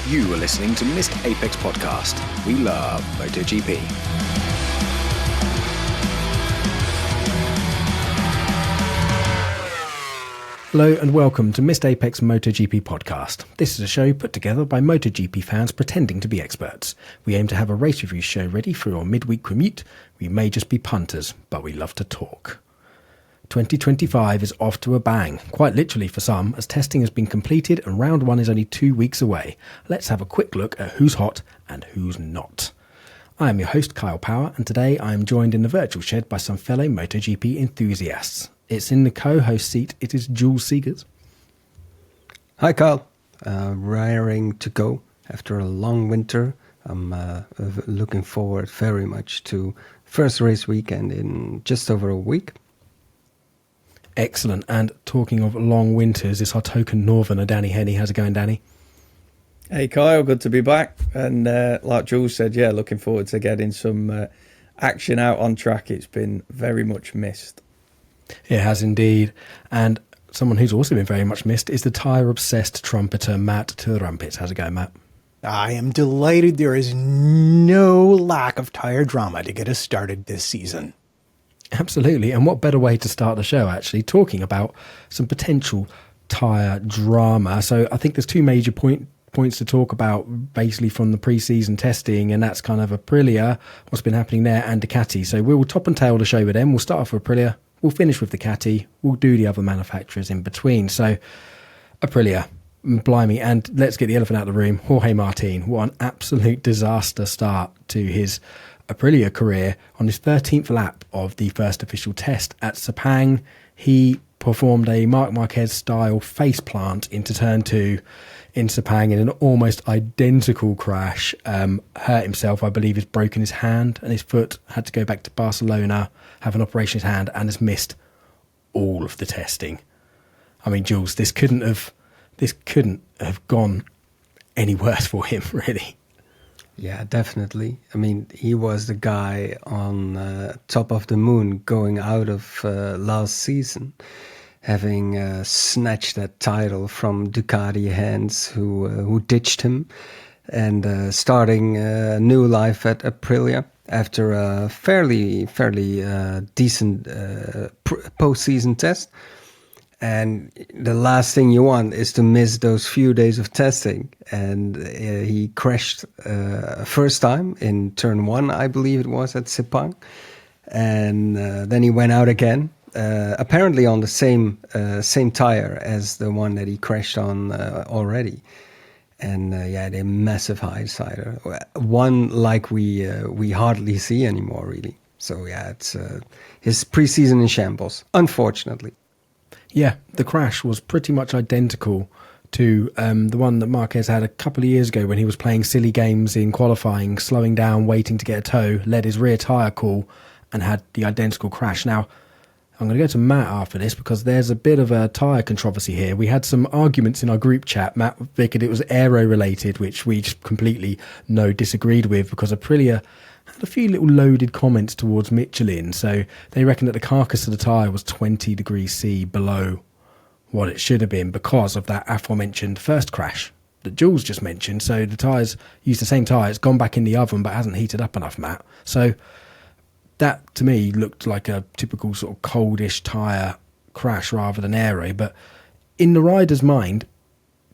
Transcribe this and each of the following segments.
You are listening to Missed Apex Podcast. We love MotoGP. Hello and welcome to Missed Apex MotoGP Podcast. This is a show put together by MotoGP fans pretending to be experts. We aim to have a race review show ready for your midweek commute. We may just be punters, but we love to talk. 2025 is off to a bang, quite literally for some, as testing has been completed and round one is only 2 weeks away. Let's have a quick look at who's hot and who's not. I am your host Kyle Power, and today I am joined in the virtual shed by some fellow MotoGP enthusiasts. It's in the co-host seat, it is Jules Seegers. Hi Kyle, raring to go after a long winter. I'm looking forward very much to first race weekend in just over a week. Excellent. And talking of long winters, it's our token northerner, Danny Henney. How's it going, Danny? Hey, Kyle. Good to be back. And like Jules said, yeah, looking forward to getting some action out on track. It's been very much missed. It has indeed. And someone who's also been very much missed is the tyre-obsessed trumpeter, Matt Trumpets. How's it going, Matt? I am delighted there is no lack of tyre drama to get us started this season. Absolutely. And what better way to start the show, actually, talking about some potential tyre drama. So I think there's two major points to talk about, basically from the pre-season testing, and that's kind of Aprilia, what's been happening there, and Ducati. So we'll top and tail the show with them. We'll start off with Aprilia. We'll finish with Ducati. We'll do the other manufacturers in between. So Aprilia, blimey, and let's get the elephant out of the room. Jorge Martin, what an absolute disaster start to his Aprilia career. On his 13th lap of the first official test at Sepang, he performed a Marc Marquez style face plant into turn 2 in Sepang in an almost identical crash. Hurt himself, I believe he's broken his hand and his foot, had to go back to Barcelona, have an operation in his hand, and has missed all of the testing. I mean, Jules, this couldn't have gone any worse for him, really. Yeah, definitely. I mean, he was the guy on top of the moon going out of last season, having snatched that title from Ducati hands who ditched him, and starting a new life at Aprilia after a fairly decent postseason test. And the last thing you want is to miss those few days of testing. And he crashed first time in turn 1, I believe it was, at Sepang. And then he went out again, apparently on the same tire as the one that he crashed on already. And yeah, they're massive high-sider. One like we hardly see anymore, really. So yeah, it's his preseason in shambles, unfortunately. Yeah, the crash was pretty much identical to the one that Marquez had a couple of years ago when he was playing silly games in qualifying, slowing down, waiting to get a tow, let his rear tyre cool, and had the identical crash. Now, I'm going to go to Matt after this because there's a bit of a tyre controversy here. We had some arguments in our group chat. Matt figured it was aero-related, which we just completely disagreed with, because Aprilia had a few little loaded comments towards Michelin. So they reckon that the carcass of the tyre was 20 degrees C below what it should have been because of that aforementioned first crash that Jules just mentioned. So the tyres used the same tyre, it's gone back in the oven but hasn't heated up enough, Matt. So that to me looked like a typical sort of coldish tyre crash rather than aero. But in the rider's mind,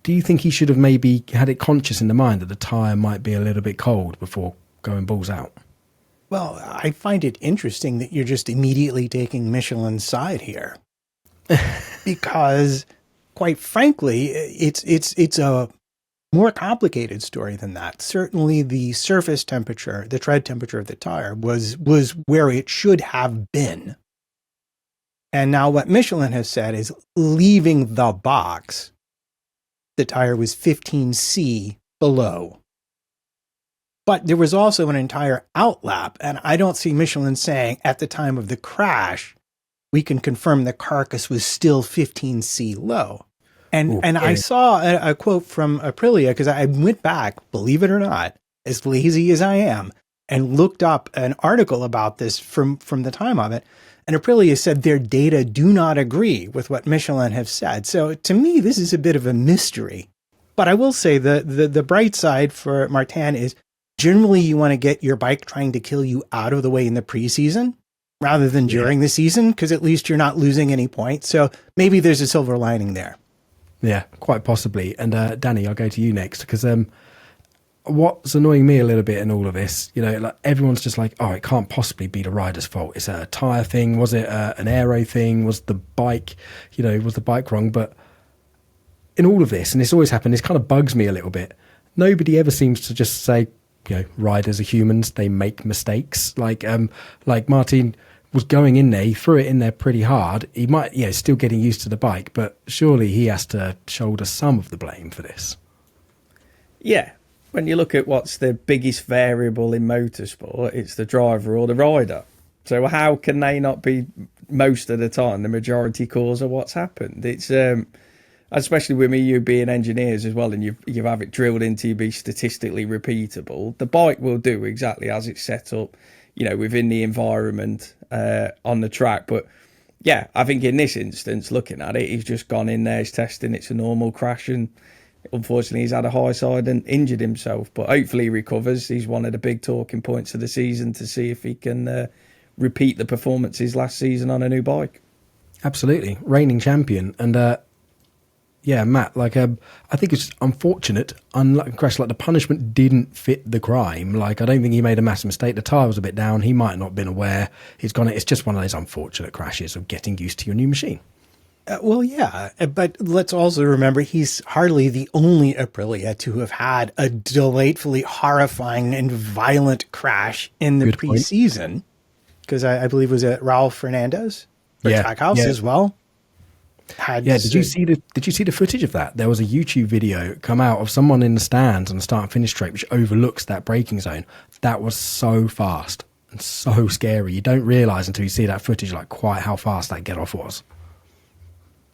do you think he should have maybe had it conscious in the mind that the tyre might be a little bit cold before going balls out? Well, I find it interesting that you're just immediately taking Michelin's side here. Because, quite frankly, it's a more complicated story than that. Certainly the surface temperature, the tread temperature of the tire was where it should have been. And now what Michelin has said is, leaving the box, the tire was 15C below. But there was also an entire outlap, and I don't see Michelin saying at the time of the crash, we can confirm the carcass was still 15C low. And I saw a quote from Aprilia, because I went back, believe it or not, as lazy as I am, and looked up an article about this from the time of it. And Aprilia said their data do not agree with what Michelin have said. So to me, this is a bit of a mystery. But I will say the bright side for Martin is generally you want to get your bike trying to kill you out of the way in the preseason rather than during the season, because at least you're not losing any points. So maybe there's a silver lining there. Yeah, quite possibly. And Danny, I'll go to you next, because what's annoying me a little bit in all of this, like everyone's just like, oh, it can't possibly be the rider's fault. It's a tyre thing. Was it an aero thing? Was the bike, was the bike wrong? But in all of this, and it's always happened, this kind of bugs me a little bit. Nobody ever seems to just say, riders are humans, they make mistakes. Like Martin was going in there, he threw it in there pretty hard. He might, still getting used to the bike, but surely he has to shoulder some of the blame for this. Yeah. When you look at what's the biggest variable in motorsport, it's the driver or the rider. So how can they not be, most of the time, the majority cause of what's happened? It's especially with you being engineers as well, and you have it drilled into you be statistically repeatable. The bike will do exactly as it's set up, within the environment on the track. But yeah, I think in this instance, looking at it, he's just gone in there, he's testing it's a normal crash, and unfortunately he's had a high side and injured himself. But hopefully he recovers. He's one of the big talking points of the season to see if he can repeat the performances last season on a new bike. Absolutely, reigning champion. And yeah, Matt, I think it's unfortunate, unlike a crash, the punishment didn't fit the crime. I don't think he made a massive mistake. The tyre was a bit down. He might not have been aware. It's just one of those unfortunate crashes of getting used to your new machine. Well, yeah, but let's also remember he's hardly the only Aprilia to have had a delightfully horrifying and violent crash in the preseason. Because I believe it was Raul Fernandez for Trackhouse as well. Did you see the footage of that? There was a YouTube video come out of someone in the stands on the start and finish straight, which overlooks that braking zone. That was so fast and so scary. You don't realise until you see that footage, quite how fast that get off was.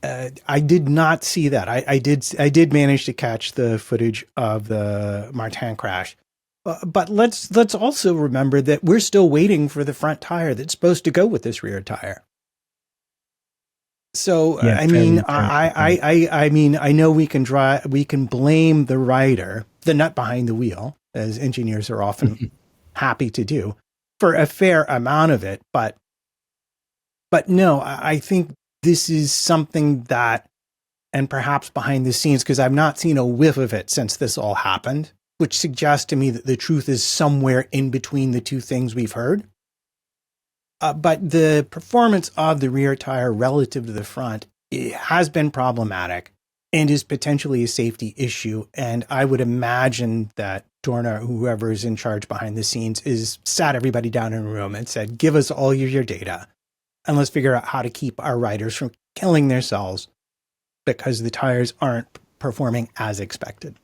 I did not see that. I did manage to catch the footage of the Martin crash. But let's also remember that we're still waiting for the front tire that's supposed to go with this rear tire. So I know we can blame the rider, the nut behind the wheel, as engineers are often happy to do, for a fair amount of it. But no, I think this is something that, and perhaps behind the scenes, because I've not seen a whiff of it since this all happened, which suggests to me that the truth is somewhere in between the two things we've heard. But the performance of the rear tire relative to the front has been problematic and is potentially a safety issue. And I would imagine that Dorna, whoever is in charge behind the scenes, is sat everybody down in a room and said, give us all your data and let's figure out how to keep our riders from killing themselves because the tires aren't performing as expected.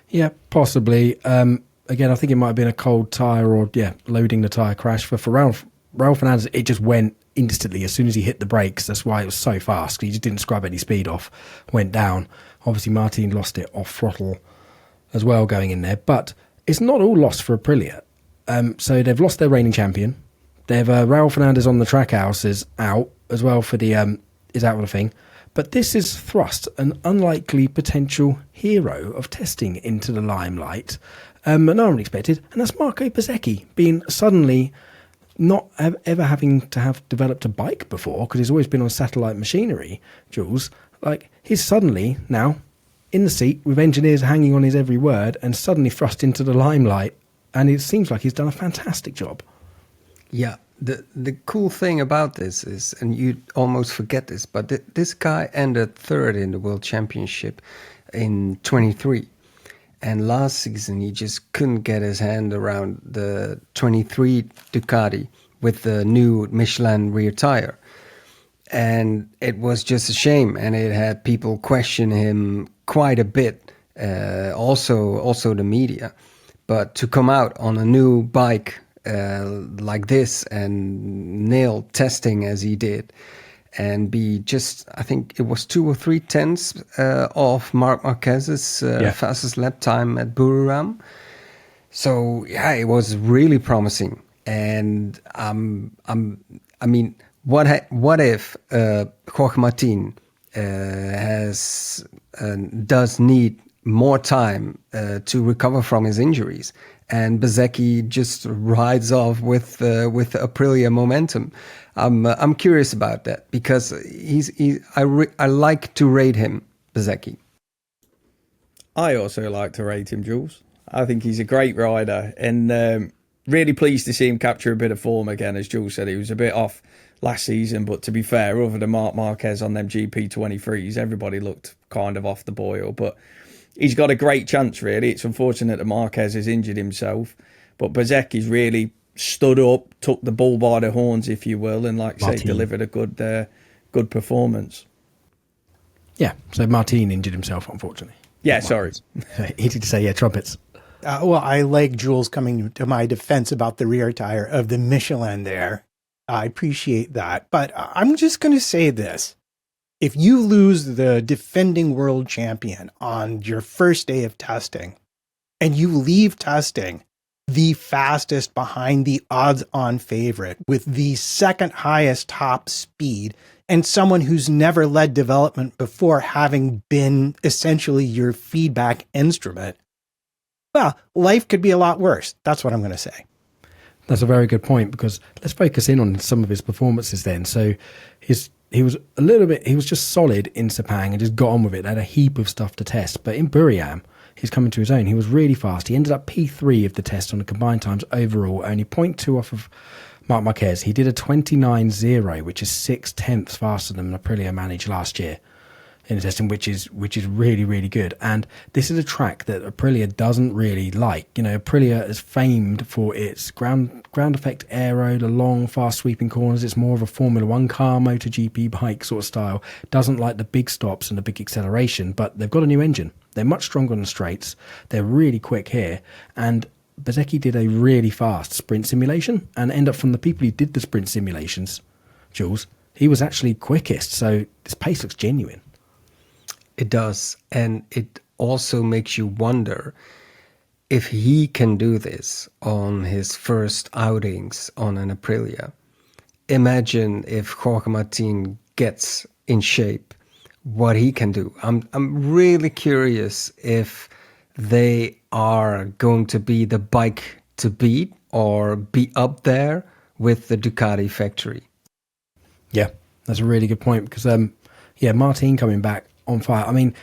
Yeah, possibly. Again, I think it might have been a cold tire or, loading the tire crash. For Raul Fernandez, it just went instantly as soon as he hit the brakes. That's why it was so fast. He just didn't scrub any speed off, went down. Obviously, Martin lost it off throttle as well going in there. But it's not all lost for Aprilia. So they've lost their reigning champion. They've Raul Fernandez on the Trackhouse is out as well for the is out of the thing. But this is thrust an unlikely potential hero of testing into the limelight. No one expected, and that's Marco Bezzecchi being suddenly not ever having to have developed a bike before, because he's always been on satellite machinery, Jules. He's suddenly now in the seat with engineers hanging on his every word and suddenly thrust into the limelight, and it seems like he's done a fantastic job. Yeah, the cool thing about this is, and you almost forget this, but this guy ended third in the World Championship in 23. And last season, he just couldn't get his hand around the 23 Ducati with the new Michelin rear tire. And it was just a shame. And it had people question him quite a bit, also the media. But to come out on a new bike like this and nail testing as he did, and be just, I think it was 2 or 3 tenths off Marc Marquez's fastest lap time at Buriram. So yeah, it was really promising. And I mean, what if Jorge Martin does need more time to recover from his injuries, and Bezzecchi just rides off with Aprilia momentum. I'm curious about that because I like to rate him, Bezzecchi. I also like to rate him, Jules. I think he's a great rider, and really pleased to see him capture a bit of form again. As Jules said, he was a bit off last season, but to be fair, other than Marc Marquez on them GP23s, everybody looked kind of off the boil. But he's got a great chance, really. It's unfortunate that Marquez has injured himself, but Bezzecchi's really stood up, took the bull by the horns, if you will, and like I say, delivered a good performance. Yeah, so Martin injured himself, unfortunately. Yeah, sorry. Easy to say, yeah, Trumpets. Well, I like Jules coming to my defense about the rear tire of the Michelin there. I appreciate that. But I'm just going to say this. If you lose the defending world champion on your first day of testing and you leave testing the fastest behind the odds-on favorite with the second highest top speed and someone who's never led development before having been essentially your feedback instrument, well, life could be a lot worse. That's what I'm going to say. That's a very good point, because let's focus in on some of his performances then. So he was just solid in Sepang and just got on with it. They had a heap of stuff to test. But in Buriram, he's coming to his own. He was really fast. He ended up P3 of the test on the combined times overall, only 0.2 off of Marc Marquez. He did a 29.0, which is 6/10 faster than Aprilia managed last year in the testing, which is really, really good. And this is a track that Aprilia doesn't really like. You know, Aprilia is famed for its ground effect aero, the long, fast sweeping corners. It's more of a Formula One car, MotoGP bike sort of style. Doesn't like the big stops and the big acceleration, but they've got a new engine. They're much stronger on the straights. They're really quick here. And Bezzecchi did a really fast sprint simulation, and end up from the people who did the sprint simulations, Jules, he was actually quickest. So this pace looks genuine. It does. And it also makes you wonder if he can do this on his first outings on an Aprilia. Imagine if Jorge Martin gets in shape, what he can do. I'm really curious if they are going to be the bike to beat or be up there with the Ducati factory. Yeah, that's a really good point, because Martin coming back on fire. I mean,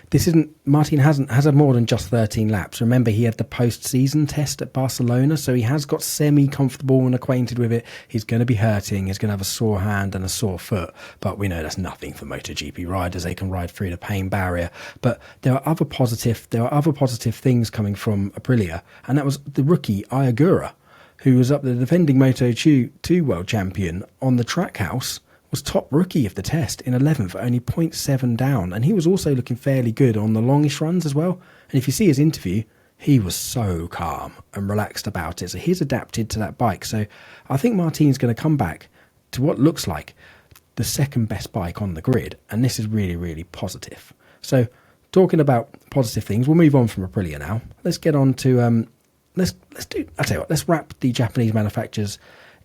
Martin has had more than just 13 laps. Remember, he had the post-season test at Barcelona, so he has got semi-comfortable and acquainted with it. He's going to be hurting. He's going to have a sore hand and a sore foot, but we know that's nothing for MotoGP riders. They can ride through the pain barrier. But there are other positive things coming from Aprilia, and that was the rookie Ayagura, who was up the defending Moto2 world champion on the Trackhouse, was top rookie of the test in 11th, only 0.7 down. And he was also looking fairly good on the longish runs as well. And if you see his interview, he was so calm and relaxed about it. So he's adapted to that bike. So I think Martin's going to come back to what looks like the second best bike on the grid. And this is really, really positive. So talking about positive things, we'll move on from Aprilia now. Let's get on to, let's wrap the Japanese manufacturers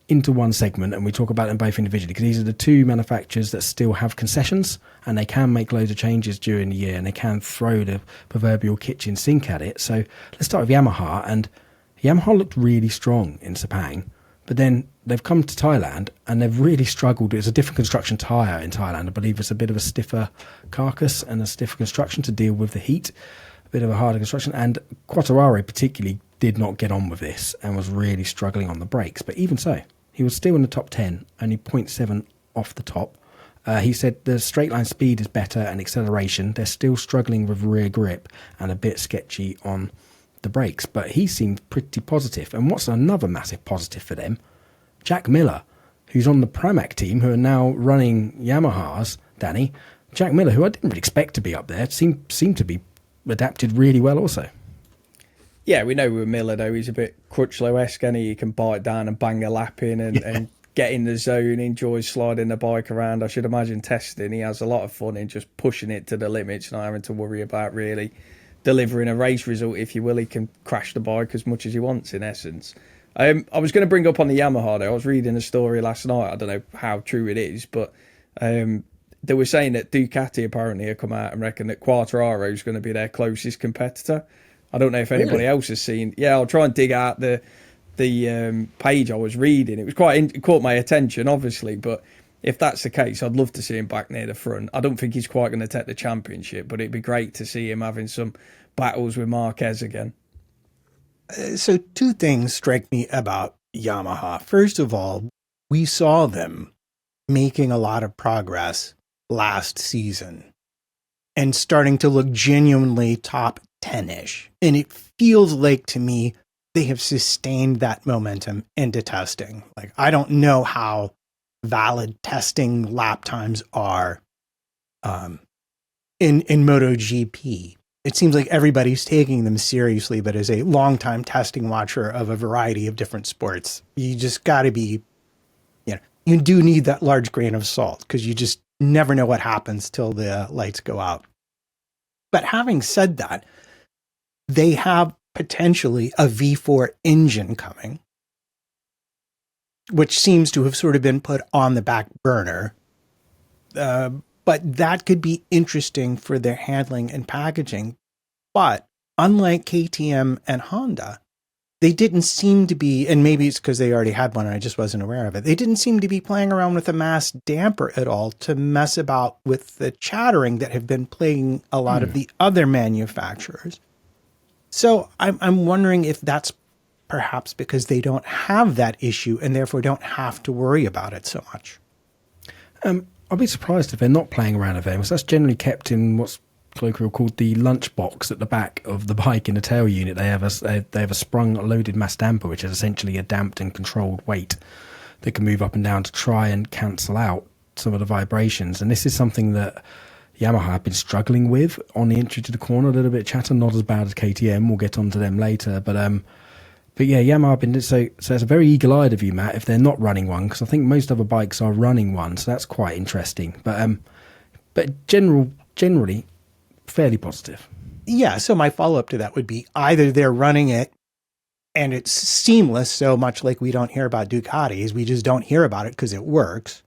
into one segment, and we talk about them both individually, because these are the two manufacturers that still have concessions, and they can make loads of changes during the year, and they can throw the proverbial kitchen sink at it. So let's start with Yamaha. And Yamaha looked really strong in Sepang, but then they've come to Thailand and they've really struggled. It's a different construction tyre in Thailand. I believe it's a bit of a stiffer carcass and a stiffer construction to deal with the heat, a bit of a harder construction. And Quartararo particularly did not get on with this and was really struggling on the brakes. But even so, he was still in the top 10, only 0.7 off the top. He said the straight line speed is better and acceleration. They're still struggling with rear grip and a bit sketchy on the brakes, but he seemed pretty positive. And what's another massive positive for them? Jack Miller, who's on the Pramac team, who are now running Yamahas, Danny. Jack Miller, who I didn't really expect to be up there, seemed to be adapted really well also. Yeah, we know with Miller, though, he's a bit Crutchlow-esque, and he can bite down and bang a lap in and get in the zone, enjoys sliding the bike around. I should imagine testing, he has a lot of fun in just pushing it to the limits, not having to worry about really delivering a race result, if you will. He can crash the bike as much as he wants, in essence. I was going to bring up on the Yamaha, though. I was reading a story last night. I don't know how true it is, but they were saying that Ducati apparently have come out and reckon that Quartararo is going to be their closest competitor. I don't know if anybody else has seen. Yeah, I'll try and dig out the page I was reading. It was it caught my attention, obviously, but if that's the case, I'd love to see him back near the front. I don't think he's quite going to take the championship, but it'd be great to see him having some battles with Marquez again. So 2 things strike me about Yamaha. First of all, we saw them making a lot of progress last season and starting to look genuinely top 10-ish. And it feels like, to me, they have sustained that momentum into testing. Like, I don't know how valid testing lap times are in MotoGP. It seems like everybody's taking them seriously, but as a longtime testing watcher of a variety of different sports, you just got to be, you do need that large grain of salt, because you just never know what happens till the lights go out. But having said that, they have potentially a V4 engine coming, which seems to have sort of been put on the back burner. But that could be interesting for their handling and packaging. But unlike KTM and Honda, they didn't seem to be, and maybe it's because they already had one and I just wasn't aware of it, they didn't seem to be playing around with a mass damper at all to mess about with the chattering that have been plaguing a lot of the other manufacturers. So I'm wondering if that's perhaps because they don't have that issue and therefore don't have to worry about it so much. I'd be surprised if they're not playing around with them, because that's generally kept in what's colloquially called the lunch box at the back of the bike in the tail unit. They have a sprung loaded mass damper, which is essentially a damped and controlled weight that can move up and down to try and cancel out some of the vibrations. And this is something that Yamaha have been struggling with on the entry to the corner. A little bit of chatter, not as bad as KTM. We'll get onto them later, but yeah, Yamaha have been so it's a very eagle-eyed of you, Matt, if they're not running one, because I think most other bikes are running one, so that's quite interesting. But generally fairly positive. Yeah, so my follow-up to that would be either they're running it and it's seamless, so much like we don't hear about Ducatis, we just don't hear about it because it works.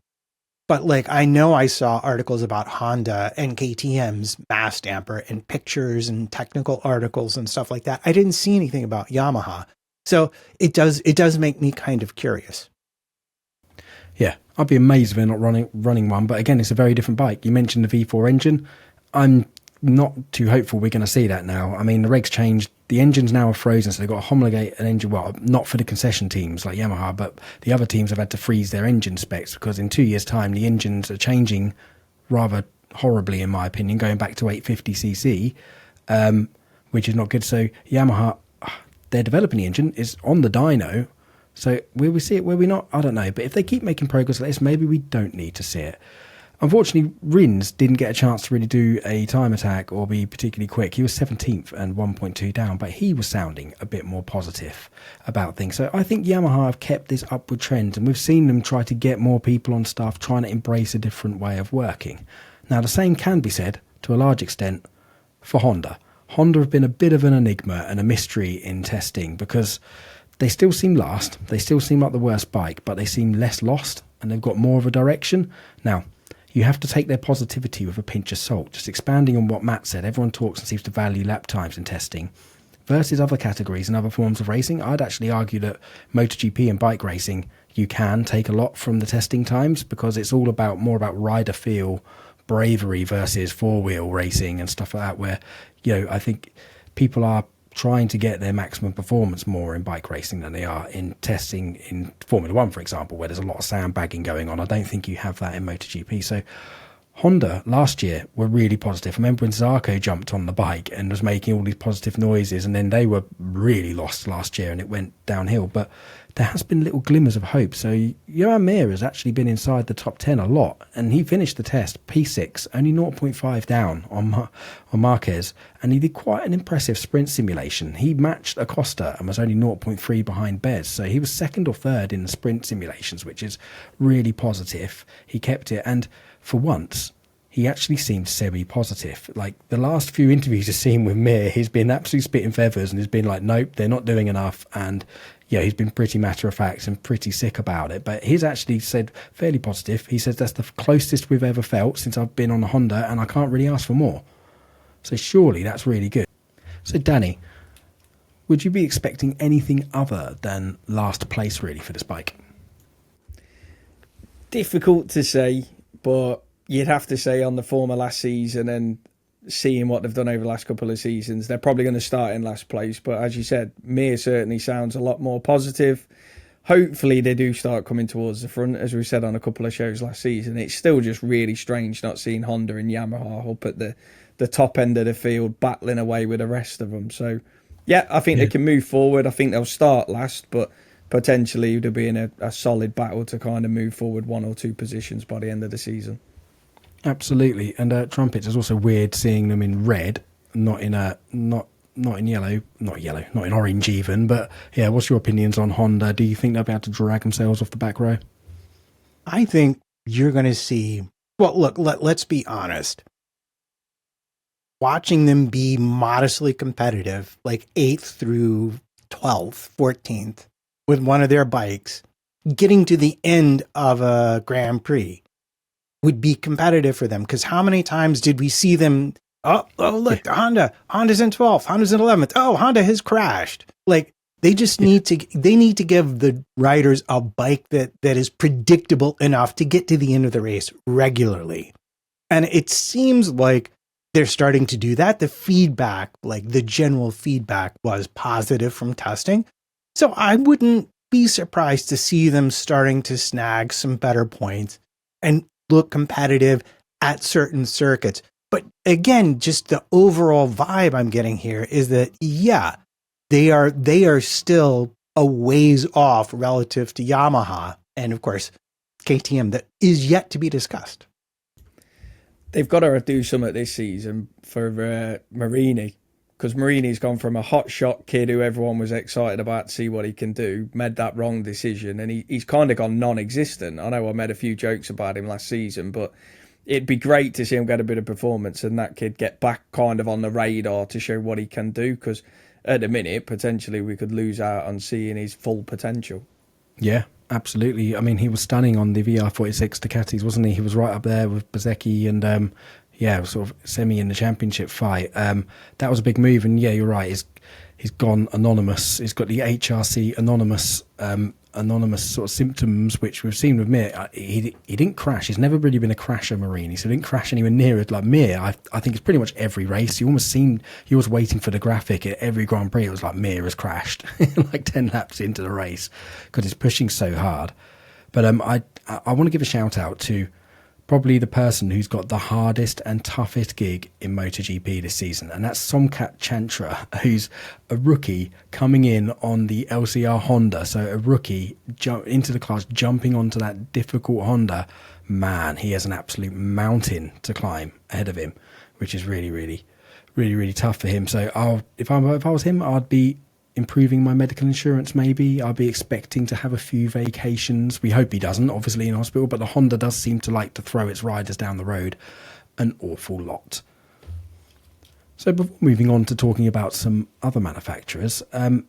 But like, I know I saw articles about Honda and KTM's mass damper and pictures and technical articles and stuff like that. I didn't see anything about Yamaha. So it does make me kind of curious. Yeah, I'd be amazed if they're not running one. But again, it's a very different bike. You mentioned the V4 engine. I'm not too hopeful we're going to see that now. I mean, the regs changed. The engines now are frozen, so they've got to homologate an engine. Well, not for the concession teams like Yamaha, but the other teams have had to freeze their engine specs because in 2 years' time, the engines are changing rather horribly, in my opinion, going back to 850cc, which is not good. So Yamaha, they're developing the engine, is on the dyno. So will we see it? Will we not? I don't know. But if they keep making progress like this, maybe we don't need to see it. Unfortunately, Rins didn't get a chance to really do a time attack or be particularly quick. He was 17th and 1.2 down, but he was sounding a bit more positive about things. So I think Yamaha have kept this upward trend, and we've seen them try to get more people on stuff, trying to embrace a different way of working. Now, the same can be said, to a large extent, for Honda. Honda have been a bit of an enigma and a mystery in testing because they still seem last. They still seem like the worst bike, but they seem less lost and they've got more of a direction. Now, you have to take their positivity with a pinch of salt. Just expanding on what Matt said, everyone talks and seems to value lap times in testing versus other categories and other forms of racing. I'd actually argue that MotoGP and bike racing, you can take a lot from the testing times because it's all about more about rider feel, bravery versus four-wheel racing and stuff like that, where, I think people are trying to get their maximum performance more in bike racing than they are in testing in Formula One, for example, where there's a lot of sandbagging going on. I don't think you have that in MotoGP. So Honda last year were really positive. I remember when Zarco jumped on the bike and was making all these positive noises, and then they were really lost last year and it went downhill. But there has been little glimmers of hope. So Johan Mir has actually been inside the top 10 a lot, and he finished the test P6, only 0.5 down on Marquez, and he did quite an impressive sprint simulation. He matched Acosta and was only 0.3 behind Bez, so he was second or third in the sprint simulations, which is really positive. He kept it, and for once, he actually seemed semi-positive. Like, the last few interviews I've seen with Mir, he's been absolutely spitting feathers and he's been like, nope, they're not doing enough, and yeah, he's been pretty matter of fact and pretty sick about it. But he's actually said fairly positive. He says that's the closest we've ever felt since I've been on a Honda, and I can't really ask for more. So surely that's really good. So Danny, would you be expecting anything other than last place really for this bike? Difficult to say, but you'd have to say on the form of last season and seeing what they've done over the last couple of seasons, they're probably going to start in last place. But as you said, Mir certainly sounds a lot more positive. Hopefully they do start coming towards the front, as we said on a couple of shows last season. It's still just really strange not seeing Honda and Yamaha up at the top end of the field battling away with the rest of them. So yeah, I think they can move forward. I think they'll start last, but potentially they'll be in a solid battle to kind of move forward 1 or 2 positions by the end of the season. Absolutely. And Trumpets, is also weird seeing them in red, not in yellow, not in orange even. But yeah, what's your opinions on Honda? Do you think they'll be able to drag themselves off the back row? I think you're going to see, well, look, let's be honest. Watching them be modestly competitive, like 8th through 12th, 14th, with one of their bikes, getting to the end of a Grand Prix would be competitive for them. Because how many times did we see them, oh look, Honda's in 12th, Honda's in 11th, oh, Honda has crashed. Like, they just need to give the riders a bike that is predictable enough to get to the end of the race regularly. And it seems like they're starting to do that. The feedback, like the general feedback, was positive from testing. So I wouldn't be surprised to see them starting to snag some better points and look competitive at certain circuits. But again, just the overall vibe I'm getting here is that, yeah, they are still a ways off relative to Yamaha and, of course, KTM, that is yet to be discussed. They've got to do something this season for Marini, because Marini's gone from a hotshot kid who everyone was excited about to see what he can do, made that wrong decision, and he's kind of gone non-existent. I know I made a few jokes about him last season, but it'd be great to see him get a bit of performance and that kid get back kind of on the radar to show what he can do, because at the minute, potentially we could lose out on seeing his full potential. Yeah, absolutely. I mean, he was stunning on the VR46 Ducatis, wasn't he? He was right up there with Bezzecchi and sort of semi in the championship fight. That was a big move, and yeah, you're right. He's gone anonymous. He's got the HRC anonymous sort of symptoms, which we've seen with Mir. He didn't crash. He's never really been a crasher, Marini, so he didn't crash anywhere near it. Like Mir, I think it's pretty much every race. You almost seen he was waiting for the graphic at every Grand Prix. It was like Mir has crashed like 10 laps into the race because he's pushing so hard. But I want to give a shout out to probably the person who's got the hardest and toughest gig in MotoGP this season, and that's Somkat Chantra, who's a rookie coming in on the LCR Honda. So a rookie into the class, jumping onto that difficult Honda. Man, he has an absolute mountain to climb ahead of him, which is really, really, really, really tough for him. So if I was him, I'd be improving my medical insurance. Maybe I'll be expecting to have a few vacations. We hope he doesn't, obviously, in hospital, but the Honda does seem to like to throw its riders down the road an awful lot. So before moving on to talking about some other manufacturers, I'd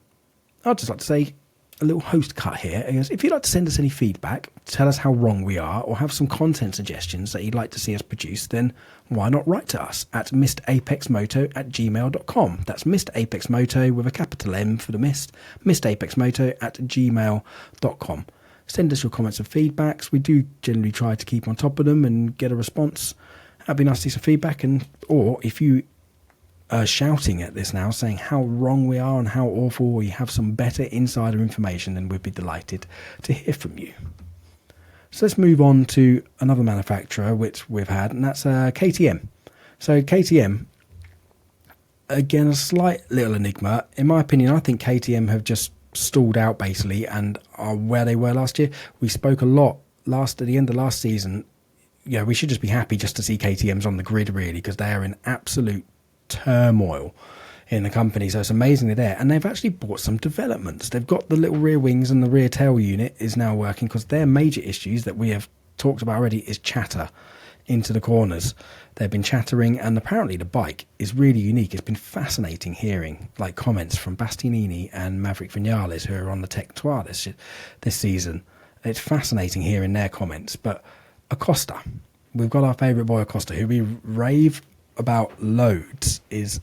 just like to say a little host cut here. If you'd like to send us any feedback, tell us how wrong we are, or have some content suggestions that you'd like to see us produce, then why not write to us at missedapexmoto@gmail.com. That's missedapexmoto with a capital M for the mist, missedapexmoto@gmail.com. Send us your comments and feedbacks. We do generally try to keep on top of them and get a response. That'd be nice to see some feedback. Or if you are shouting at this now, saying how wrong we are and how awful, or you have some better insider information, then we'd be delighted to hear from you. So let's move on to another manufacturer which we've had, and that's KTM. So KTM, again, a slight little enigma. In my opinion, I think KTM have just stalled out basically and are where they were last year. We spoke a lot at the end of last season. Yeah, we should just be happy just to see KTM's on the grid really, because they are in absolute turmoil in the company. So it's amazing they're there, and they've actually brought some developments. They've got the little rear wings, and the rear tail unit is now working, because their major issues that we have talked about already is chatter into the corners. They've been chattering, and apparently the bike is really unique. It's been fascinating hearing like comments from Bastianini and Maverick Vinales, who are on the Tech Trois this season. It's fascinating hearing their comments. But Acosta, we've got our favourite boy Acosta, who we rave about loads, is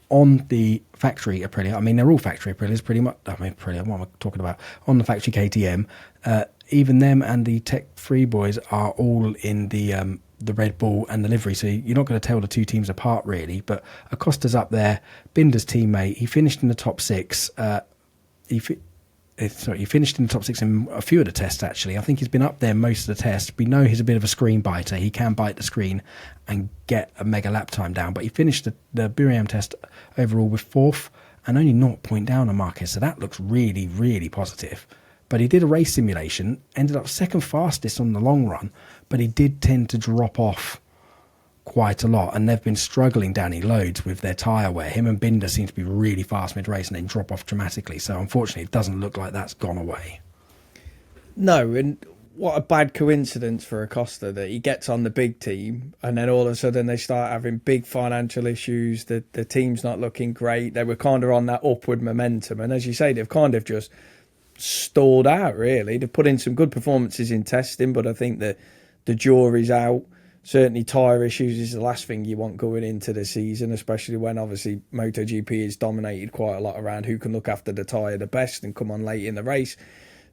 on the factory Aprilia. I mean, they're all factory Aprilias pretty much. I mean, Aprilia, what am I talking about? On the factory KTM. Even them and the Tech 3 boys are all in the Red Bull and the livery, so you're not going to tell the two teams apart really. But Acosta's up there, Binder's teammate. He finished in the top six. He finished in the top six in a few of the tests actually. I think he's been up there most of the tests. We know he's a bit of a screen biter. He can bite the screen and get a mega lap time down, but he finished the Buriram test overall with fourth and only 0 point down on Marquez, so that looks really, really positive. But he did a race simulation, ended up second fastest on the long run, but he did tend to drop off quite a lot, and they've been struggling, Danny, loads with their tyre wear. Him and Binder seem to be really fast mid-race and then drop off dramatically, so unfortunately it doesn't look like that's gone away. No, and what a bad coincidence for Acosta that he gets on the big team and then all of a sudden they start having big financial issues. The team's not looking great. They were kind of on that upward momentum, and as you say, they've kind of just stalled out really. They've put in some good performances in testing, but I think that the jury's out. Certainly tyre issues is the last thing you want going into the season, especially when obviously MotoGP is dominated quite a lot around who can look after the tyre the best and come on late in the race.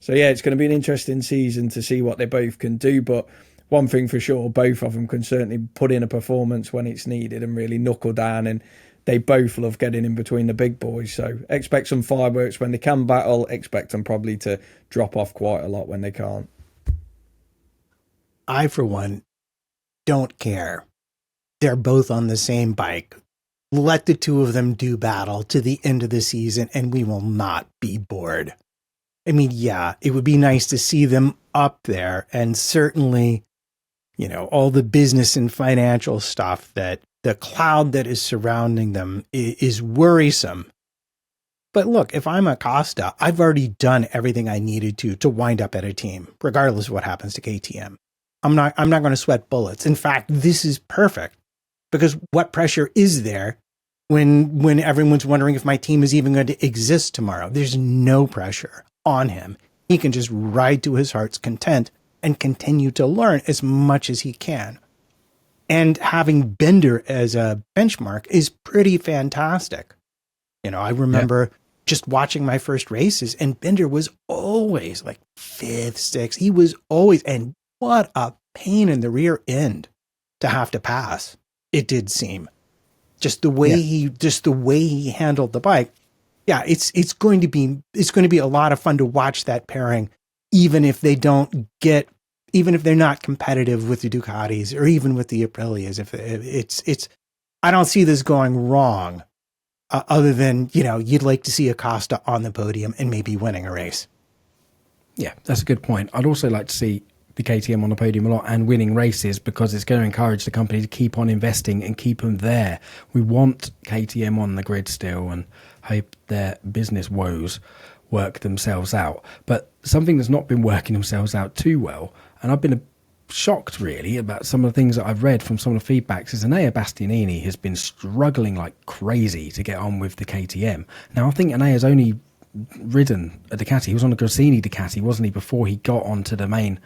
So yeah, it's going to be an interesting season to see what they both can do, but one thing for sure, both of them can certainly put in a performance when it's needed and really knuckle down, and they both love getting in between the big boys. So expect some fireworks when they can battle. Expect them probably to drop off quite a lot when they can't. I, for one, don't care. They're both on the same bike. Let the two of them do battle to the end of the season, and we will not be bored. I mean, yeah, it would be nice to see them up there, and certainly, you know, all the business and financial stuff, that the cloud that is surrounding them is worrisome. But look, if I'm Acosta, I've already done everything I needed to wind up at a team, regardless of what happens to KTM. I'm not going to sweat bullets. In fact, this is perfect, because what pressure is there when everyone's wondering if my team is even going to exist tomorrow? There's no pressure on him. He can just ride to his heart's content and continue to learn as much as he can. And having Binder as a benchmark is pretty fantastic. You know, I remember just watching my first races, and Binder was always like fifth, sixth. He was always, and what a pain in the rear end to have to pass. It did seem. Just the way he handled the bike. Yeah, it's going to be a lot of fun to watch that pairing, even if they're not competitive with the Ducatis or even with the Aprilias. If it's I don't see this going wrong, other than, you know, you'd like to see Acosta on the podium and maybe winning a race. Yeah, that's a good point. I'd also like to see the KTM on the podium a lot and winning races, because it's going to encourage the company to keep on investing and keep them there. We want KTM on the grid still, and hope their business woes work themselves out. But something that's not been working themselves out too well, and I've been shocked really about some of the things that I've read from some of the feedbacks, is Enea Bastianini has been struggling like crazy to get on with the KTM. Now I think Enea's only ridden a Ducati. He was on a Gresini Ducati, wasn't he, before he got onto the main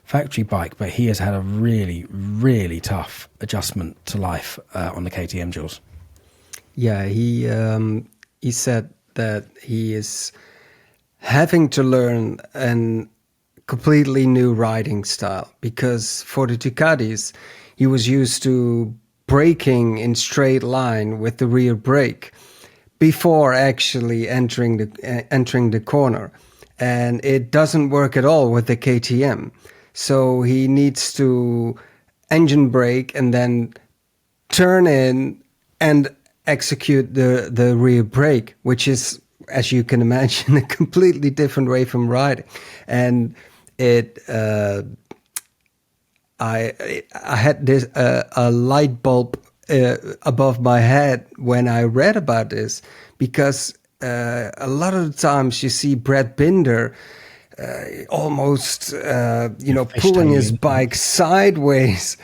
factory bike, but he has had a really, really tough adjustment to life on the KTM, Jules. Yeah, he said that he is having to learn an completely new riding style, because for the Ducatis, he was used to braking in straight line with the rear brake before actually entering the corner, and it doesn't work at all with the KTM. So he needs to engine brake and then turn in and execute the rear brake, which is, as you can imagine, a completely different way from riding. And I had this a light bulb above my head when I read about this, because a lot of the times you see Brad Binder almost pulling his bike sideways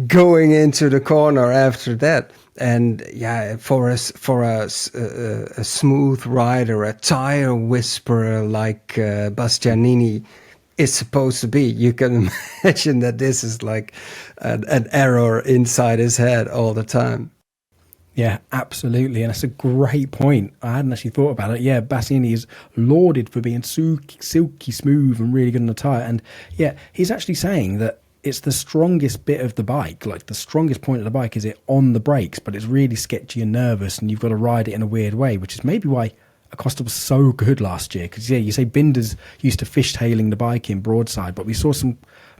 going into the corner after that. And yeah, for a smooth rider, a tire whisperer like Bastianini is supposed to be, you can imagine that this is like an error inside his head all the time. Yeah, absolutely. And that's a great point. I hadn't actually thought about it. Yeah, Bastianini is lauded for being silky smooth and really good on the tyre. And yeah, he's actually saying that it's the strongest bit of the bike, like the strongest point of the bike is it on the brakes, but it's really sketchy and nervous and you've got to ride it in a weird way, which is maybe why Acosta was so good last year. Because, yeah, you say Binder's used to fishtailing the bike in broadside, but we saw some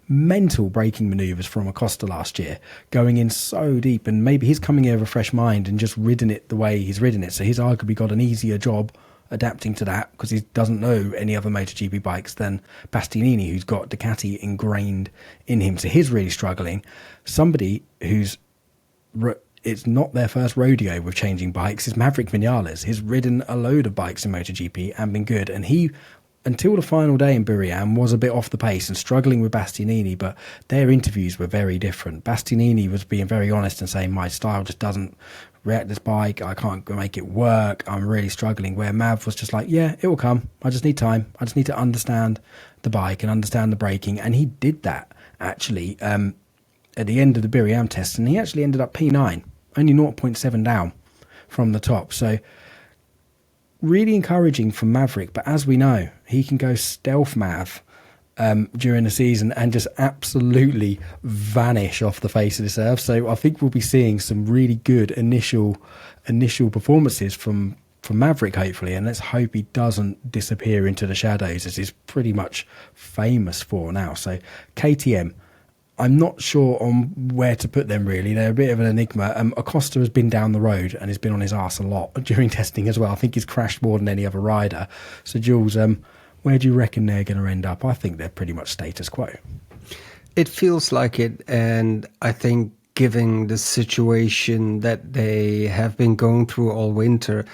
mental braking manoeuvres from Acosta last year, going in so deep, and maybe he's coming here with a fresh mind and just ridden it the way he's ridden it. So he's arguably got an easier job adapting to that because he doesn't know any other MotoGP bikes than Bastianini, who's got Ducati ingrained in him. So he's really struggling. Somebody who's it's not their first rodeo with changing bikes is Maverick Vinales. He's ridden a load of bikes in MotoGP and been good, and he, until the final day in Buriram, was a bit off the pace and struggling with Bastianini, but their interviews were very different. Bastianini was being very honest and saying, my style just doesn't react this bike, I can't make it work, I'm really struggling, where Mav was just like, yeah, it will come, I just need time, I just need to understand the bike and understand the braking. And he did that actually at the end of the Buriram test, and he actually ended up P9, only 0.7 down from the top. So really encouraging from Maverick, but as we know, he can go stealth Mav during the season and just absolutely vanish off the face of this earth. So I think we'll be seeing some really good initial performances from Maverick, hopefully, and let's hope he doesn't disappear into the shadows as he's pretty much famous for now. So KTM, I'm not sure on where to put them, really. They're a bit of an enigma. Acosta has been down the road and has been on his arse a lot during testing as well. I think he's crashed more than any other rider. So, Jules, where do you reckon they're going to end up? I think they're pretty much status quo. It feels like it, and I think given the situation that they have been going through all winter,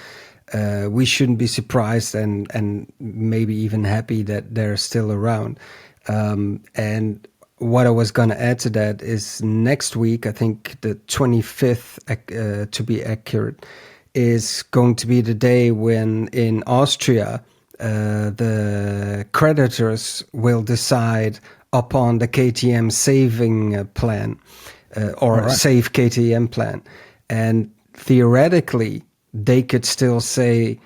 we shouldn't be surprised and maybe even happy that they're still around. And what I was going to add to that is next week, I think the 25th, to be accurate, is going to be the day when in Austria, the creditors will decide upon the KTM saving plan or save KTM plan. And theoretically, they could still say,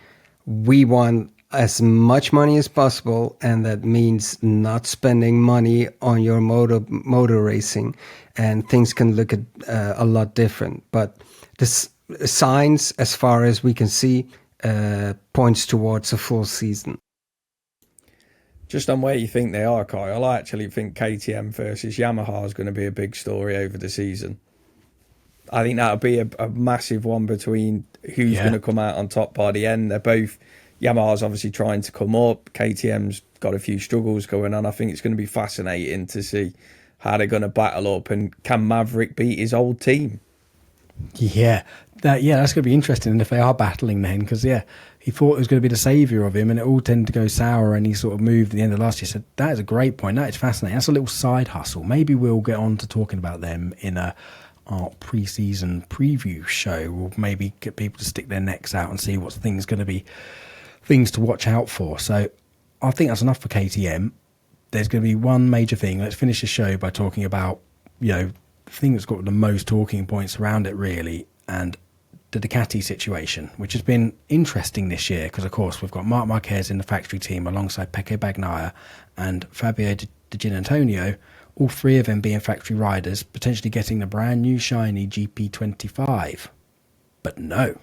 we want as much money as possible, and that means not spending money on your motor racing, and things can look a lot different. But the signs, as far as we can see, points towards a full season. Just on where you think they are, Kyle, I actually think KTM versus Yamaha is going to be a big story over the season. I think that'll be a massive one between who's going to come out on top by the end. They're both, Yamaha's obviously trying to come up. KTM's got a few struggles going on. I think it's going to be fascinating to see how they're going to battle up, and can Maverick beat his old team? Yeah, that's going to be interesting if they are battling then, because he thought it was going to be the saviour of him, and it all tended to go sour, and he sort of moved at the end of last year. So that is a great point. That is fascinating. That's a little side hustle. Maybe we'll get on to talking about them in our pre-season preview show. We'll maybe get people to stick their necks out and see what's things going to be, things to watch out for. So I think that's enough for KTM. There's going to be one major thing. Let's finish the show by talking about, the thing that's got the most talking points around it, really, and the Ducati situation, which has been interesting this year because, of course, we've got Marc Marquez in the factory team alongside Pecco Bagnaia and Fabio Di Giannantonio, all three of them being factory riders, potentially getting the brand new shiny GP25. But no,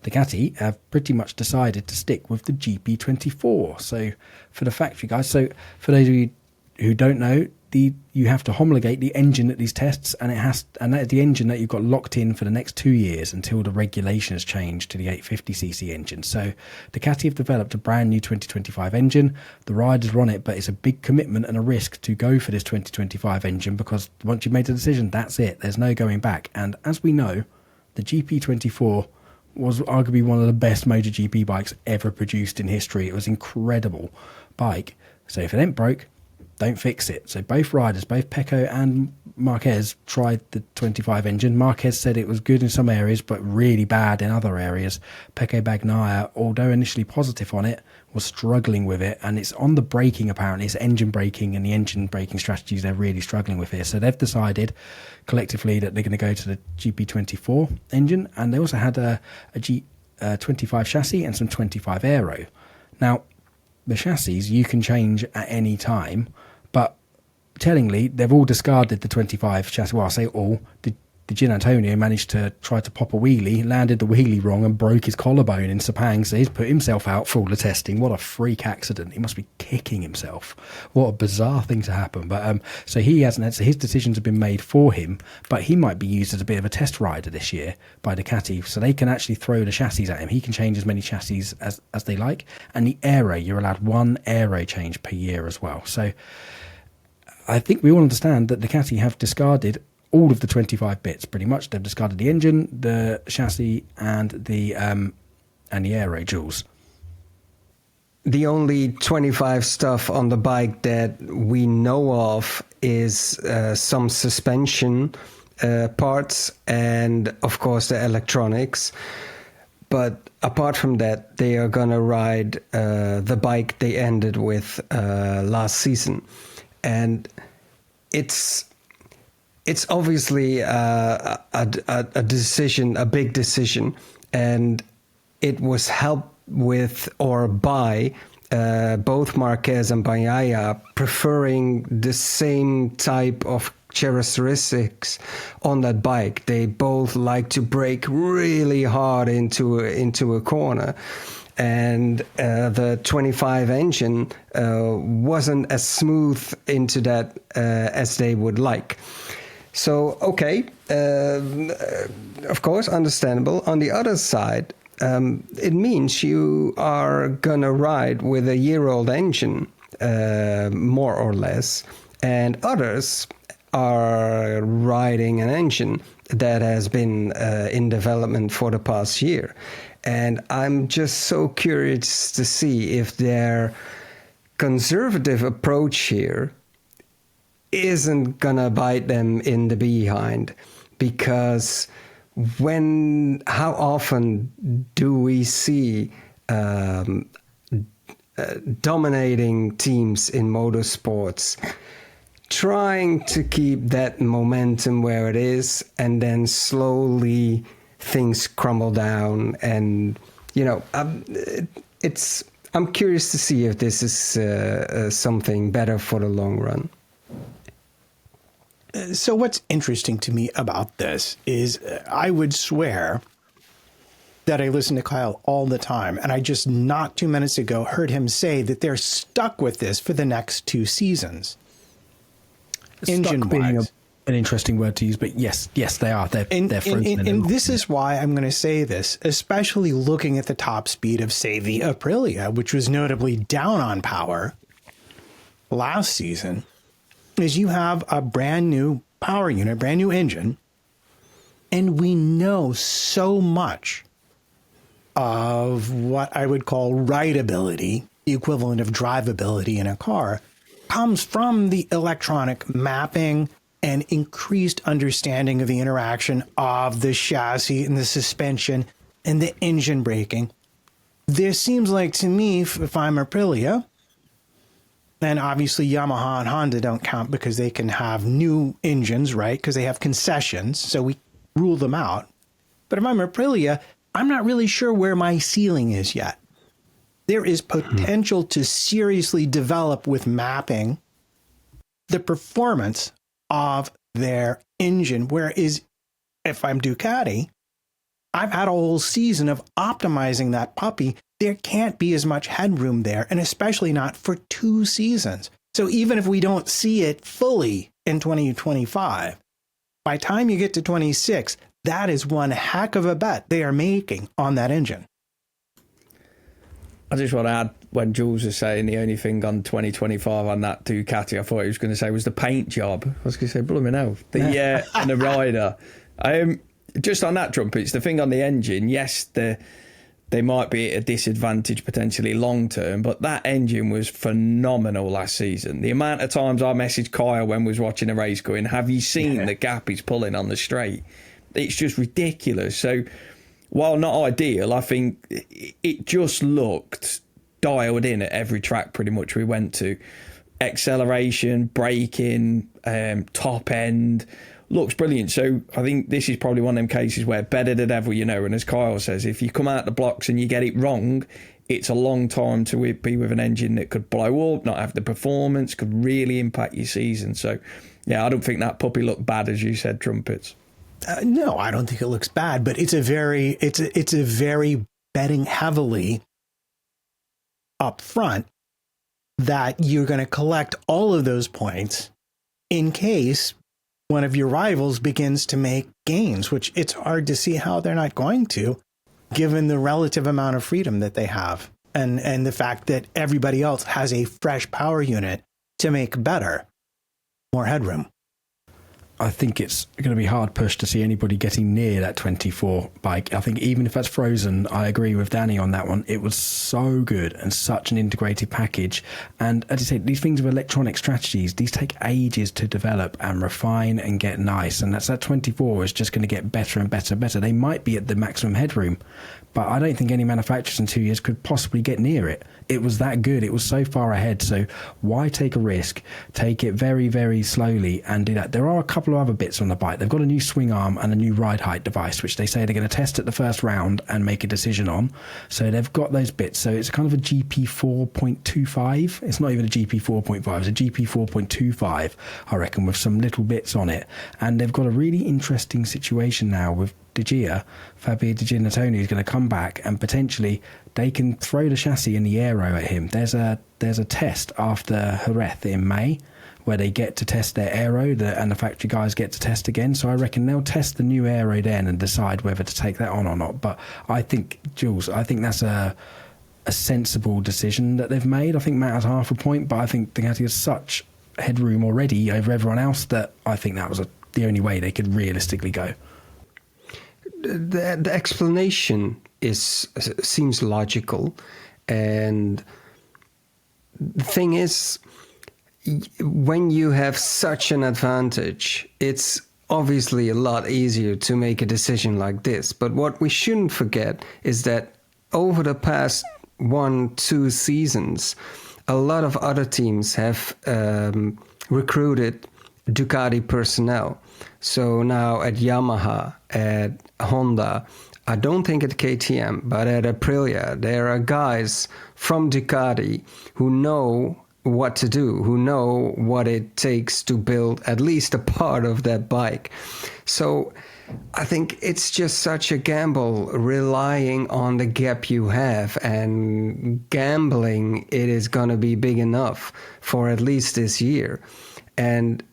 Ducati have pretty much decided to stick with the GP24. So for the factory guys, so for those of you who don't know, you have to homologate the engine at these tests, and that is the engine that you've got locked in for the next 2 years until the regulations change to the 850cc engine. So Ducati have developed a brand new 2025 engine. The riders are on it, but it's a big commitment and a risk to go for this 2025 engine, because once you've made the decision, that's it. There's no going back. And as we know, the GP24 was arguably one of the best MotoGP bikes ever produced in history. It was an incredible bike. So if it ain't broke, don't fix it. So both riders, both Pecco and Marquez, tried the 25 engine. Marquez said it was good in some areas, but really bad in other areas. Pecco Bagnaia, although initially positive on it, was struggling with it. And it's on the braking, apparently. It's engine braking and the engine braking strategies they're really struggling with here. So they've decided collectively that they're going to go to the GP24 engine. And they also had a G25 chassis and some 25 aero. Now, the chassis you can change at any time, but tellingly, they've all discarded the 25 chassis. Well, I say all. The Gin Antonio managed to try to pop a wheelie, landed the wheelie wrong and broke his collarbone in Sepang, so he's put himself out for all the testing. What a freak accident. He must be kicking himself. What a bizarre thing to happen. But so he hasn't had, so his decisions have been made for him, but he might be used as a bit of a test rider this year by Ducati, so they can actually throw the chassis at him. He can change as many chassis as they like, and the aero, you're allowed one aero change per year as well. So I think we all understand that Ducati have discarded all of the 25 bits pretty much. They've discarded the engine, the chassis, and the aero, Jules. The only 25 stuff on the bike that we know of is some suspension parts and, of course, the electronics. But apart from that, they are going to ride the bike they ended with last season. And it's obviously a decision, a big decision, and it was helped with or by both Marquez and Bagnaia preferring the same type of characteristics on that bike. They both like to brake really hard into a corner. And the 25 engine wasn't as smooth into that as they would like. So, okay, of course, understandable. On the other side, it means you are going to ride with a year-old engine, more or less, and others are riding an engine that has been in development for the past year. And I'm just so curious to see if their conservative approach here isn't gonna bite them in the behind, because how often do we see dominating teams in motorsports trying to keep that momentum where it is, and then slowly things crumble down? And I'm curious to see if this is something better for the long run. So what's interesting to me about this is I would swear that I listen to Kyle all the time, and I just not 2 minutes ago heard him say that they're stuck with this for the next 2 seasons. Engine-wise. An interesting word to use, but yes, they are. They're frozen. And this is why I'm going to say this, especially looking at the top speed of, say, the Aprilia, which was notably down on power last season, is you have a brand new power unit, brand new engine, and we know so much of what I would call rideability, the equivalent of drivability in a car, comes from the electronic mapping and increased understanding of the interaction of the chassis and the suspension and the engine braking. There seems like to me, if I'm Aprilia, and obviously Yamaha and Honda don't count because they can have new engines, right? Because they have concessions, so we rule them out. But if I'm Aprilia, I'm not really sure where my ceiling is yet. There is potential to seriously develop with mapping the performance of their engine. Whereas if I'm Ducati, I've had a whole season of optimizing that puppy. There can't be as much headroom there, and especially not for 2 seasons. So even if we don't see it fully in 2025, by the time you get to 26, that is one heck of a bet they are making on that engine. I just want to add, when Jules was saying the only thing on 2025 on that Ducati, I thought he was going to say was the paint job. I was going to say, blooming hell. And the rider. Just on that, Trumpets, the thing on the engine, yes, the they might be at a disadvantage potentially long term, but that engine was phenomenal last season. The amount of times I messaged Kyle when we was watching a race going, have you seen the gap he's pulling on the straight? It's just ridiculous. So while not ideal, I think it just looked dialed in at every track pretty much we went to. Acceleration, braking, top end, looks brilliant. So I think this is probably one of them cases where better the devil you know. And as Kyle says, if you come out the blocks and you get it wrong, it's a long time to be with an engine that could blow up, not have the performance, could really impact your season. So yeah, I don't think that puppy looked bad, as you said, Trumpets. No, I don't think it looks bad, but it's a very betting heavily up front that you're going to collect all of those points in case one of your rivals begins to make gains, which it's hard to see how they're not going to, given the relative amount of freedom that they have and the fact that everybody else has a fresh power unit to make better, more headroom. I think it's going to be hard pushed to see anybody getting near that 24 bike. I think even if that's frozen, I agree with Danny on that one. It was so good and such an integrated package. And as I say, these things with electronic strategies, these take ages to develop and refine and get nice. And that 24 is just going to get better and better and better. They might be at the maximum headroom, but I don't think any manufacturers in 2 years could possibly get near it. It was that good. It was so far ahead. So why take a risk? Take it very, very slowly and do that. There are a couple of other bits on the bike. They've got a new swing arm and a new ride height device, which they say they're going to test at the first round and make a decision on. So they've got those bits. So it's kind of a GP 4.25. It's not even a GP 4.5. It's a GP 4.25, I reckon, with some little bits on it. And they've got a really interesting situation now with Fabio Di Giannantonio is going to come back and potentially they can throw the chassis and the aero at him. There's a test after Jerez in May where they get to test their aero and the factory guys get to test again. So I reckon they'll test the new aero then and decide whether to take that on or not. But I think, Jules, that's a sensible decision that they've made. I think Matt has half a point, but I think Ducati has such headroom already over everyone else that I think that was the only way they could realistically go. The explanation seems logical, and the thing is, when you have such an advantage, it's obviously a lot easier to make a decision like this. But what we shouldn't forget is that over the past 1-2 seasons, a lot of other teams have recruited Ducati personnel. So now at Yamaha, at Honda, I don't think at KTM, but at Aprilia, there are guys from Ducati who know what to do, who know what it takes to build at least a part of that bike. So I think it's just such a gamble relying on the gap you have, and gambling it is going to be big enough for at least this year. And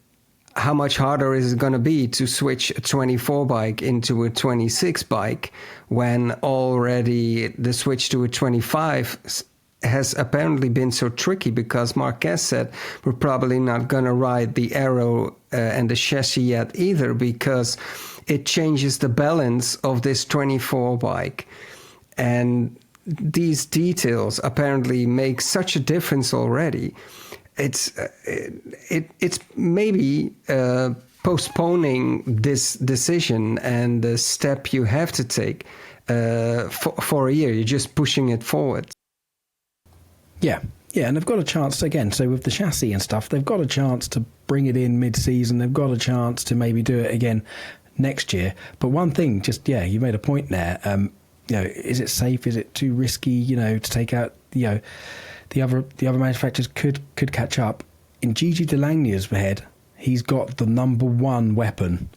how much harder is it going to be to switch a 24 bike into a 26 bike when already the switch to a 25 has apparently been so tricky, because Marquez said we're probably not going to ride the aero and the chassis yet either, because it changes the balance of this 24 bike. And these details apparently make such a difference already. It's maybe postponing this decision and the step you have to take for a year. You're just pushing it forward. Yeah, and they've got a chance again. So with the chassis and stuff, they've got a chance to bring it in mid-season. They've got a chance to maybe do it again next year. But one thing, you made a point there. Is it safe? Is it too risky? To take out the other manufacturers could catch up. In Gigi Dell'Agne's head, he's got the number one weapon,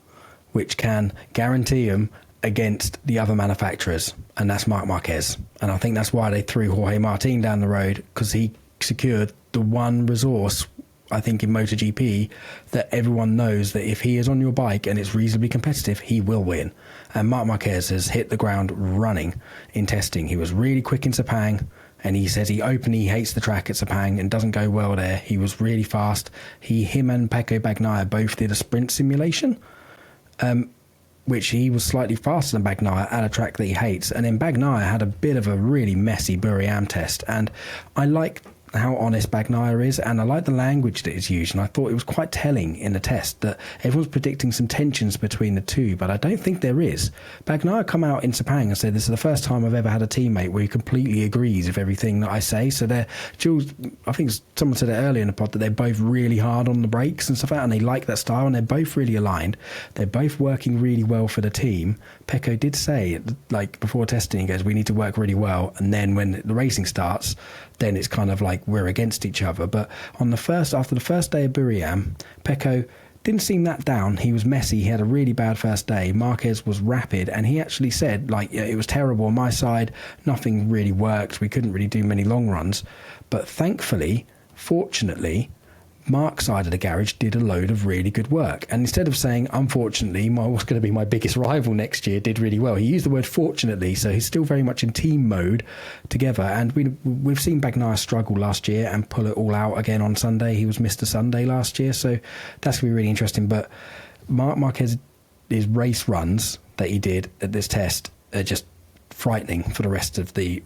which can guarantee him against the other manufacturers, and that's Marc Marquez. And I think that's why they threw Jorge Martin down the road, because he secured the one resource, I think, in MotoGP that everyone knows that if he is on your bike and it's reasonably competitive, he will win. And Marc Marquez has hit the ground running in testing. He was really quick in Sepang, and he says he openly hates the track at Sepang and doesn't go well there. He was really fast. Him and Pecco Bagnaia both did a sprint simulation. which he was slightly faster than Bagnaia at a track that he hates. And then Bagnaia had a bit of a really messy Buriram test. And I like how honest Bagnaia is, and I like the language that is used, and I thought it was quite telling in the test that everyone's predicting some tensions between the two, but I don't think there is. Bagnaia come out in Sepang and said, this is the first time I've ever had a teammate where he completely agrees with everything that I say. So they're, Jules, I think someone said it earlier in the pod, that they're both really hard on the brakes and stuff like that, and they like that style, and they're both really aligned. They're both working really well for the team. Pecco did say, like before testing, he goes, we need to work really well, and then when the racing starts, then it's kind of like we're against each other. But after the first day of Buriram, Pecco didn't seem that down. He was messy. He had a really bad first day. Marquez was rapid, and he actually said, like, it was terrible on my side. Nothing really worked. We couldn't really do many long runs. But thankfully, fortunately, Mark's side of the garage did a load of really good work. And instead of saying, unfortunately, what's going to be my biggest rival next year did really well, he used the word fortunately. So he's still very much in team mode together. And we've seen Bagnaia struggle last year and pull it all out again on Sunday. He was Mr. Sunday last year. So that's going to be really interesting. But Marquez, his race runs that he did at this test are just frightening for the rest of the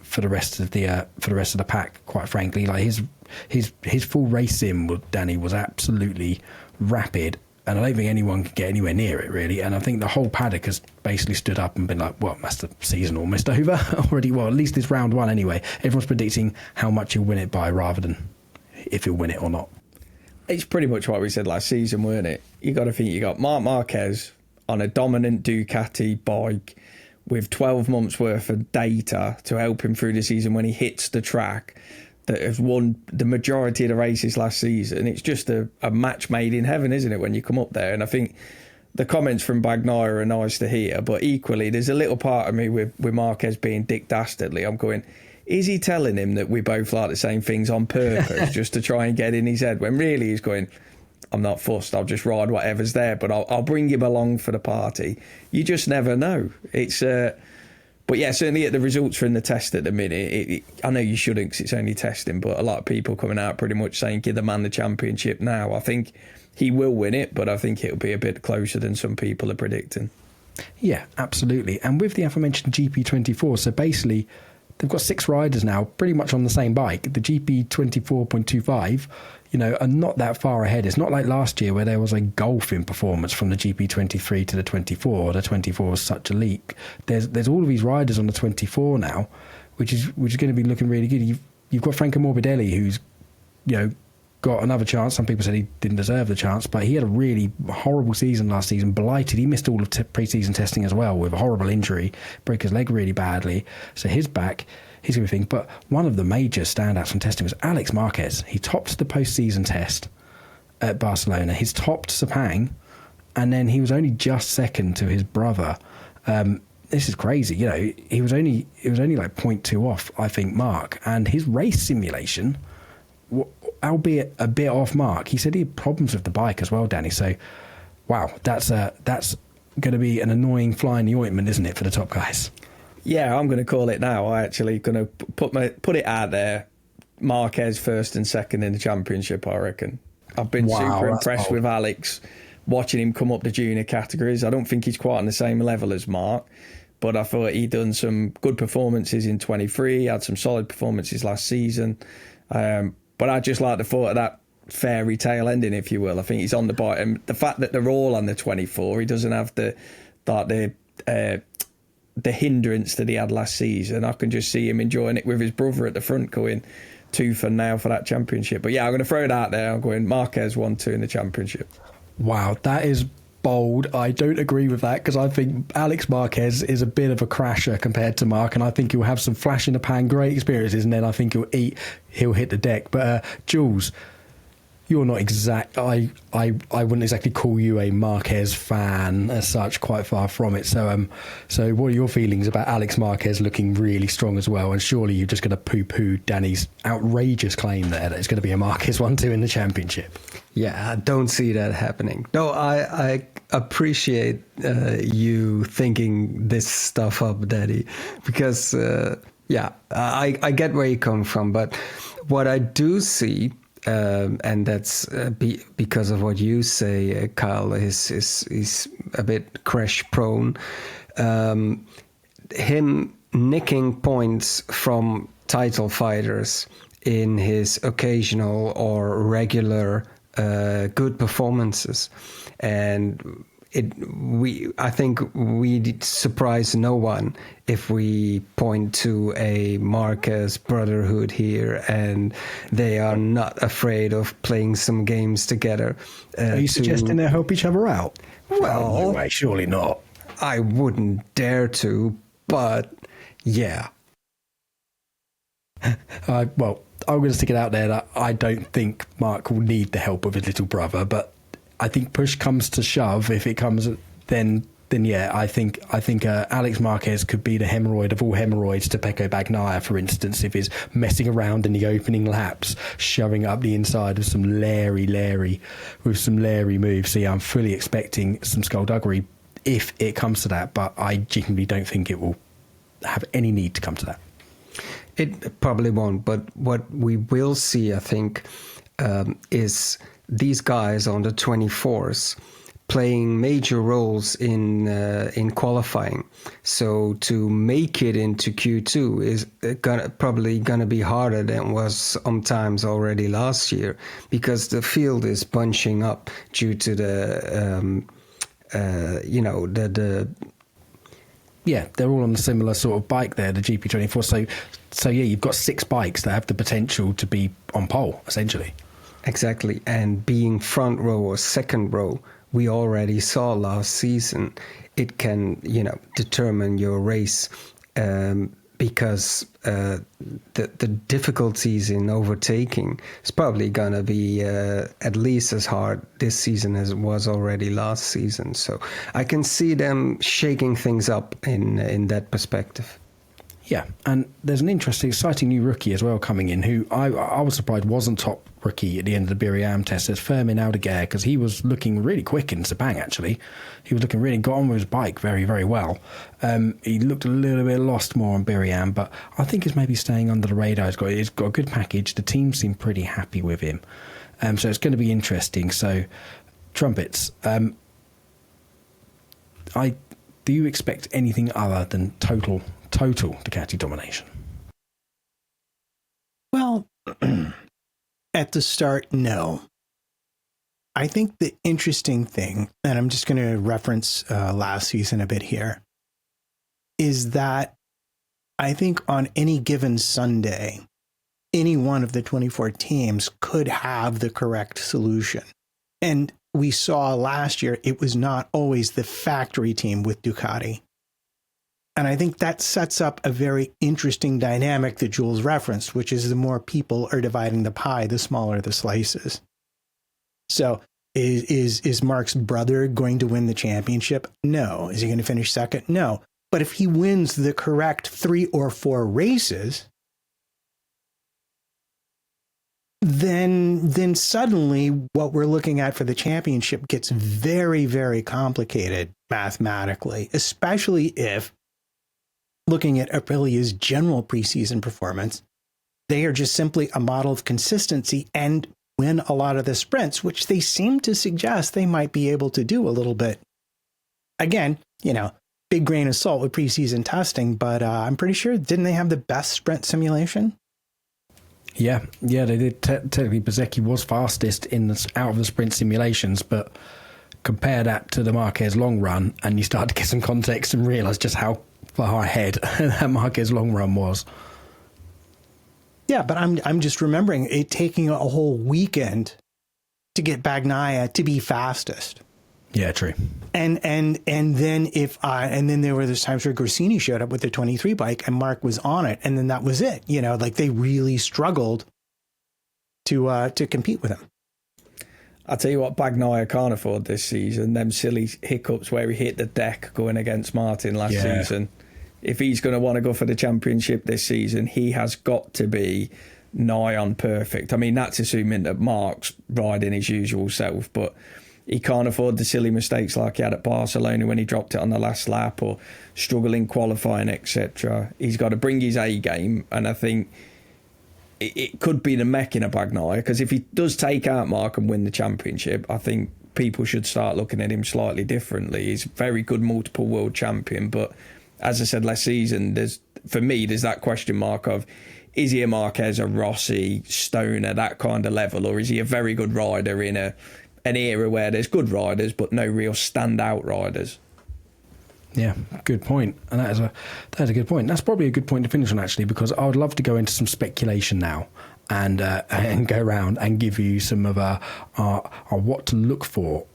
pack, quite frankly. Like his full race sim with Danny was absolutely rapid, and I don't think anyone could get anywhere near it really. And I think the whole paddock has basically stood up and been like, well, that's the season almost over already. Well, at least it's round one anyway. Everyone's predicting how much he'll win it by rather than if he'll win it or not. It's pretty much what we said last season, weren't it? You got to think you got Marc Marquez on a dominant Ducati bike with 12 months worth of data to help him through the season when he hits the track, that has won the majority of the races last season. It's just a match made in heaven, isn't it, when you come up there? And I think the comments from Bagnaia are nice to hear, but equally there's a little part of me with Marquez being Dick Dastardly. I'm going, is he telling him that we both like the same things on purpose just to try and get in his head, when really he's going, I'm not fussed, I'll just ride whatever's there, but I'll bring him along for the party. You just never know. It's but yeah, certainly at the results from the test at the minute, I know you shouldn't because it's only testing, but a lot of people coming out pretty much saying give the man the championship now. I think he will win it, but I think it'll be a bit closer than some people are predicting. Yeah, absolutely. And with the aforementioned GP24, so basically they've got 6 riders now pretty much on the same bike. The GP24.25, are not that far ahead. It's not like last year where there was a gulf in performance from the GP23 to the 24. The 24 was such a leap. There's all of these riders on the 24 now, which is going to be looking really good. You've got Franco Morbidelli, who's got another chance. Some people said he didn't deserve the chance, but he had a really horrible season last season, blighted. He missed all of pre-season testing as well with a horrible injury, broke his leg really badly. So he's back. He's going to be thinking. But one of the major standouts from testing was Alex Marquez. He topped the post-season test at Barcelona. He's topped Sepang, and then he was only just second to his brother. This is crazy. He was only like 0.2 off, I think, Mark. And his race simulation, albeit a bit off Mark, he said he had problems with the bike as well, Danny. So, wow, that's going to be an annoying fly in the ointment, isn't it, for the top guys? Yeah, I'm going to call it now. I actually going to put it out there. Marquez first and second in the championship, I reckon. I've been super impressed with Alex, watching him come up the junior categories. I don't think he's quite on the same level as Mark, but I thought he'd done some good performances in 23, had some solid performances last season. But I just like the thought of that fairy tale ending, if you will. I think he's on the bike, and the fact that they're all on the 24, he doesn't have the hindrance that he had last season. I can just see him enjoying it with his brother at the front, going tooth and nail for that championship. But yeah, I'm going to throw it out there. I'm going Marquez 1-2 in the championship. Wow, that is bold. I don't agree with that because I think Alex Marquez is a bit of a crasher compared to Mark, and I think he'll have some flash in the pan, great experiences, and then I think he'll hit the deck. But Jules, you're not exact. I wouldn't exactly call you a Marquez fan as such. Quite far from it. So what are your feelings about Alex Marquez looking really strong as well? And surely you're just going to poo-poo Danny's outrageous claim there that it's going to be a Marquez 1-2 in the championship. Yeah, I don't see that happening. No, I appreciate you thinking this stuff up, Daddy, because I get where you come from. But what I do see and that's because of what you say, Kyle. He's a bit crash prone. Him nicking points from title fighters in his occasional or regular good performances, and I think we'd surprise no one if we point to a Marquez brotherhood here, and they are not afraid of playing some games together. Are you suggesting they help each other out? Well, no way, surely not. I wouldn't dare to, but yeah. Well, I'm going to stick it out there that I don't think Mark will need the help of his little brother, but I think push comes to shove. If it comes, then yeah, I think Alex Marquez could be the hemorrhoid of all hemorrhoids to Pecco Bagnaia, for instance, if he's messing around in the opening laps, shoving up the inside of some Larry moves. So yeah, I'm fully expecting some skullduggery if it comes to that, but I genuinely don't think it will have any need to come to that. It probably won't, but what we will see, I think, is these guys on the 24s playing major roles in qualifying. So to make it into Q2 is probably gonna be harder than was sometimes already last year, because the field is bunching up due to the Yeah, they're all on a similar sort of bike there, the GP24. So yeah, you've got 6 bikes that have the potential to be on pole, essentially. Exactly, and being front row or second row, we already saw last season, it can, determine your race, because the difficulties in overtaking is probably going to be at least as hard this season as it was already last season. So I can see them shaking things up in that perspective. Yeah, and there's an interesting, exciting new rookie as well coming in, who I was surprised wasn't top rookie at the end of the Biriam test. It's Fermin Aldeguer, because he was looking really quick in Sepang, actually. He was looking really, got on with his bike very, very well. He looked a little bit lost more on Biriam, but I think he's maybe staying under the radar. He's got a good package. The team seem pretty happy with him. So it's going to be interesting. So, Trumpets, do you expect anything other than total Ducati domination? Well, at the start, no. I think the interesting thing, and I'm just going to reference last season a bit here, is that I think on any given Sunday, any one of the 24 teams could have the correct solution. And we saw last year, it was not always the factory team with Ducati. And I think that sets up a very interesting dynamic that Jules referenced, which is the more people are dividing the pie, the smaller the slices. So is Mark's brother going to win the championship? No. Is he going to finish second? No. But if he wins the correct 3 or 4 races, then suddenly what we're looking at for the championship gets very, very complicated mathematically, especially if, looking at Aprilia's general preseason performance, they are just simply a model of consistency and win a lot of the sprints, which they seem to suggest they might be able to do a little bit. Again, big grain of salt with preseason testing, but I'm pretty sure, didn't they have the best sprint simulation? Yeah, they did. Technically, Bezzecchi was fastest out of the sprint simulations, but compare that to the Marquez long run, and you start to get some context and realise just how far ahead that Marquez long run was. Yeah, but I'm just remembering it taking a whole weekend to get Bagnaia to be fastest. Yeah, true. And then there were those times where Gorsini showed up with the 23 bike and Mark was on it, and then that was it. They really struggled to compete with him. I'll tell you what, Bagnaia can't afford this season, them silly hiccups where he hit the deck going against Martin last season. If he's going to want to go for the championship this season, he has got to be nigh on perfect. I mean, that's assuming that Mark's riding his usual self, but he can't afford the silly mistakes like he had at Barcelona when he dropped it on the last lap, or struggling qualifying, etc. He's got to bring his A game, and I think it could be the mech in a Bagnaia, because if he does take out Mark and win the championship, I think people should start looking at him slightly differently. He's a very good multiple world champion, but as I said last season, there's that question mark of, is he a Marquez, a Rossi, Stoner, that kind of level, or is he a very good rider in an era where there's good riders but no real standout riders? Yeah, good point. And that is a good point. That's probably a good point to finish on, actually, because I would love to go into some speculation now and go around and give you some of our what to look for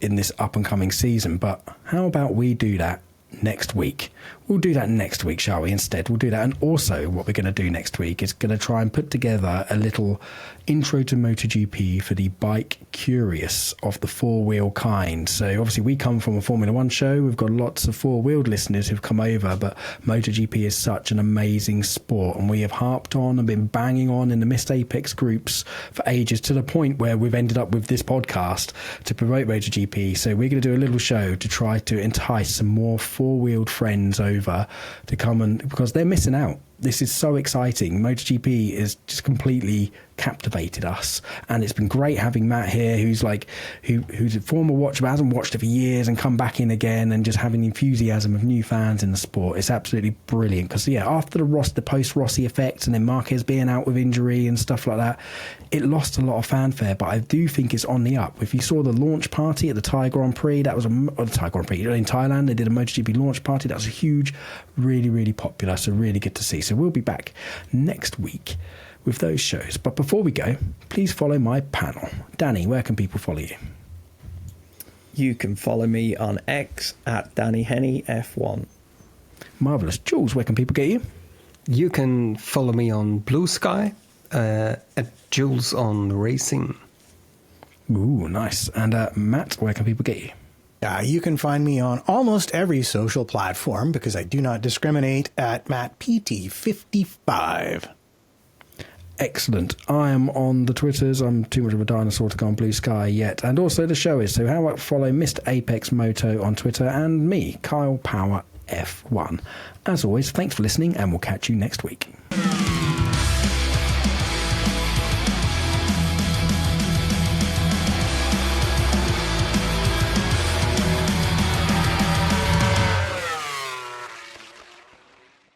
in this up and coming season. But how about we do that next week? We'll do that next week, shall we? Instead, we'll do that. And also what we're going to do next week is going to try and put together a little intro to MotoGP for the bike curious of the four-wheel kind. So obviously we come from a Formula One show. We've got lots of four-wheeled listeners who've come over, but MotoGP is such an amazing sport, and we have harped on and been banging on in the Missed Apex groups for ages, to the point where we've ended up with this podcast to promote MotoGP. So we're going to do a little show to try to entice some more four-wheeled friends over to come, and because they're missing out. This is so exciting. MotoGP is just completely captivated us, and it's been great having Matt here, who's a former watcher but hasn't watched it for years, and come back in again and just having the enthusiasm of new fans in the sport. It's absolutely brilliant, because after the post Rossi effect, and then Marquez being out with injury and stuff like that, it lost a lot of fanfare, but I do think it's on the up. If you saw the launch party at the Thai Grand Prix, that was the Thai Grand Prix in Thailand, they did a MotoGP launch party. That was huge, really, really popular, so really good to see. So we'll be back next week with those shows. But before we go, please follow my panel. Danny, where can people follow you? You can follow me on X at Danny Henney F1. Marvellous. Jules, where can people get you? You can follow me on Blue Sky at Jules on Racing. Ooh, nice. And Matt, where can people get you? You can find me on almost every social platform, because I do not discriminate, at MattPT55. Excellent. I am on the Twitters. I'm too much of a dinosaur to go on Blue Sky yet. And also the show is. So how about follow Mr. Apex Moto on Twitter, and me, Kyle Power F1. As always, thanks for listening, and we'll catch you next week.